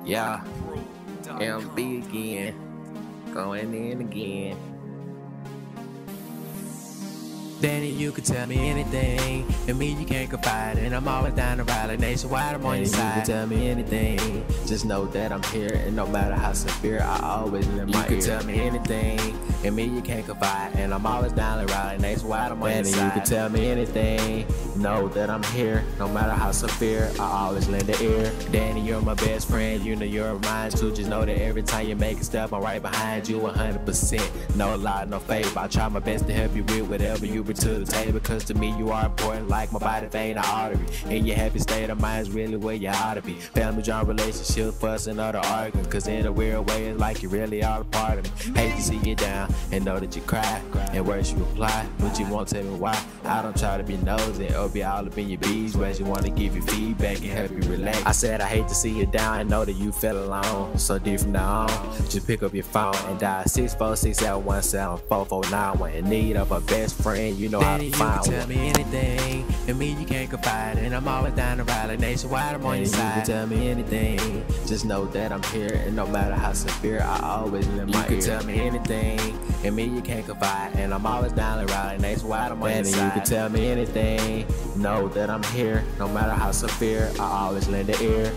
Yeah, MB again, going in again. Danny, you can tell me anything, and me you can't confide, and I'm always down to ride like nationwide, I'm on your You can side. tell me anything, just know that I'm here, and no matter how severe, I always lend You my can ear. tell me anything, and me you can't confide, and I'm always down to ride like nationwide, I'm on your Danny, side. you can tell me anything, know that I'm here, no matter how severe, I always lend an ear. Danny, you're my best friend, you know you're mine too. Just know that every time you make a step, I'm right behind you 100%. No lie, no favor. I try my best to help you with whatever you bring to the table. Cause to me, you are important like my body, vein, or artery. And your happy state of mind is really where you ought to be. Family, joint, relationship, fussing, or the arguing. Cause in a weird way, it's like you really are a part of me. Hate to see you down and know that you cry. And worse, you reply, but you won't tell me why. I don't try to be nosy or be all up in your beeswax. You wanna give you feedback and help you relax. I said I hate to see you down and know that you feel alone. So deep from now on, just pick up your phone and dial 646-717-4491. When in need of a best friend, you know how to find one. Tell me anything, and me you can't confide, and I'm always down to ride like nationwide, I'm on your side. You can tell me anything, just know that I'm here, and no matter how severe, I always lend my ear. You can tell me anything, and me you can't confide, and I'm always down to ride like nationwide, I'm on your side. You can tell me anything, know that I'm here, no matter how severe, I always lend an ear.